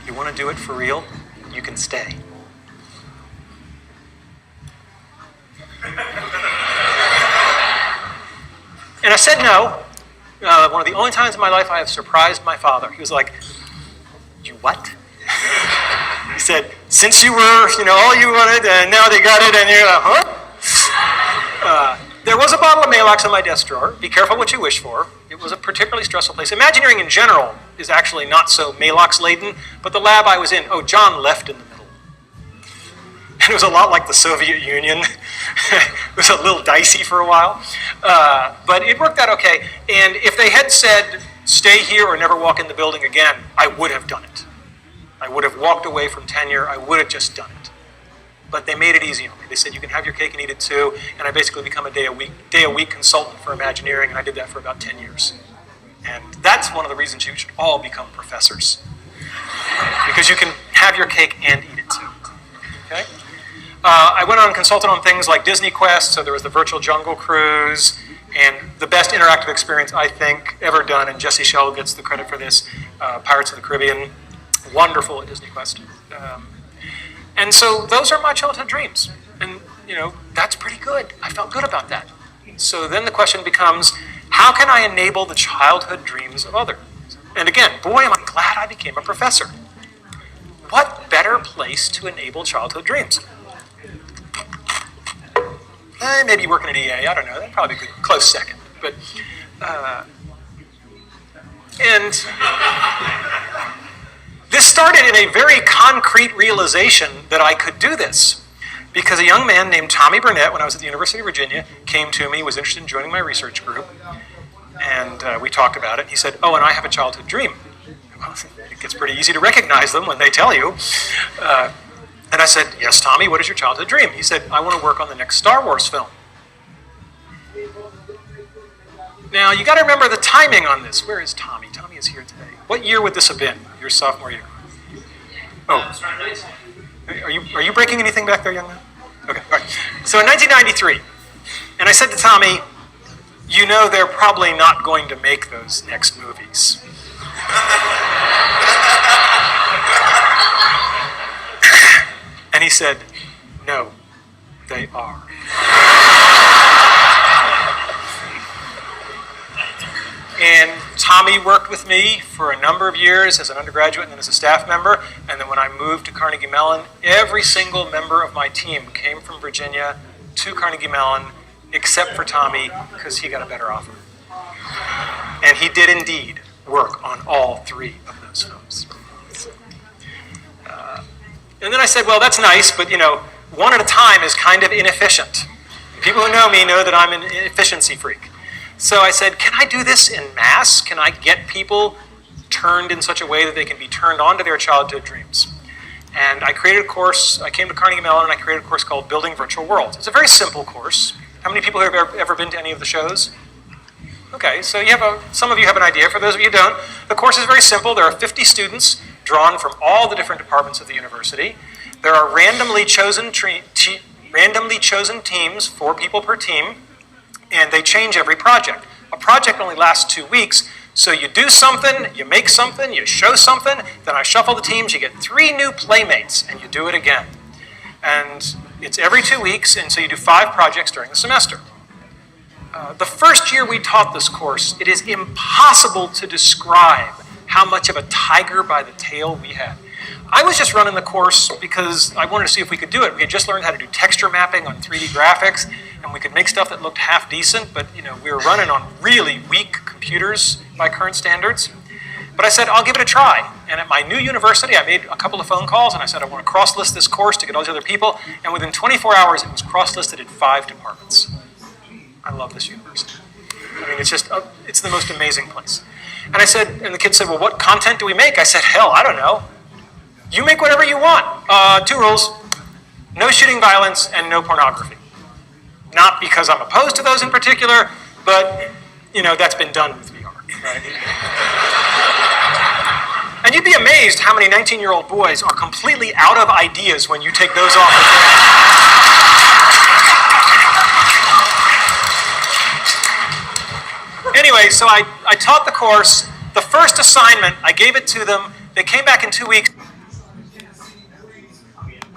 You want to do it for real? You can stay. And I said no. One of the only times in my life I have surprised my father. He was like, "You what?" He said, "Since you were, all you wanted, and now they got it, and you're like, huh?" There was a bottle of Maalox in my desk drawer. Be careful what you wish for. It was a particularly stressful place. Imagineering in general is actually not so Maalox laden, but the lab I was in, John left in the middle. And it was a lot like the Soviet Union. It was a little dicey for a while. But it worked out okay. And if they had said, stay here or never walk in the building again, I would have done it. I would have walked away from tenure. I would have just done it. But they made it easy on me. They said, you can have your cake and eat it too. And I basically become a day a week consultant for Imagineering, and I did that for about 10 years. And that's one of the reasons you should all become professors. Because you can have your cake and eat it too. Okay? I went on and consulted on things like Disney Quest, so there was the Virtual Jungle Cruise, and the best interactive experience I think ever done, and Jesse Schell gets the credit for this, Pirates of the Caribbean. Wonderful at Disney Quest. And so those are my childhood dreams. And, that's pretty good. I felt good about that. So then the question becomes, how can I enable the childhood dreams of others? And again, boy, am I glad I became a professor. What better place to enable childhood dreams? Maybe working at EA, I don't know. That'd probably be a close second. But, and this started in a very concrete realization that I could do this. Because a young man named Tommy Burnett, when I was at the University of Virginia, came to me, was interested in joining my research group. And we talked about it. He said, and I have a childhood dream. Well, it gets pretty easy to recognize them when they tell you. And I said, yes, Tommy, what is your childhood dream? He said, I want to work on the next Star Wars film. Now, you got to remember the timing on this. Where is Tommy? Tommy is here today. What year would this have been? Your sophomore year? Oh. Are you breaking anything back there, young man? Okay, all right. So in 1993, and I said to Tommy, they're probably not going to make those next movies. And he said, no, they are. And Tommy worked with me for a number of years as an undergraduate and then as a staff member. And then when I moved to Carnegie Mellon, every single member of my team came from Virginia to Carnegie Mellon, except for Tommy, because he got a better offer. And he did indeed work on all three of those films. And then I said, well, that's nice, but one at a time is kind of inefficient. People who know me know that I'm an efficiency freak. So I said, can I do this in mass? Can I get people turned in such a way that they can be turned on to their childhood dreams? And I created a course. I came to Carnegie Mellon and I created a course called Building Virtual Worlds. It's a very simple course. How many people have ever been to any of the shows? Okay, so some of you have an idea. For those of you who don't, the course is very simple. There are 50 students drawn from all the different departments of the university. There are randomly chosen teams, 4 people per team, and they change every project. A project only lasts 2 weeks, so you do something, you make something, you show something, then I shuffle the teams, you get 3 new playmates, and you do it again. And it's every 2 weeks, and so you do 5 projects during the semester. The first year we taught this course, it is impossible to describe how much of a tiger by the tail we had. I was just running the course because I wanted to see if we could do it. We had just learned how to do texture mapping on 3D graphics, and we could make stuff that looked half decent, but we were running on really weak computers by current standards. But I said, I'll give it a try. And at my new university, I made a couple of phone calls, and I said, I want to cross-list this course to get all these other people. And within 24 hours, it was cross-listed in 5 departments. I love this university. I mean, it's the most amazing place. And I said, and the kid said, well, what content do we make? I said, hell, I don't know. You make whatever you want. 2 rules: no shooting violence and no pornography. Not because I'm opposed to those in particular, but, that's been done with VR, right? And you'd be amazed how many 19-year-old boys are completely out of ideas when you take those off the Anyway, so I taught the course. The first assignment, I gave it to them. They came back in 2 weeks.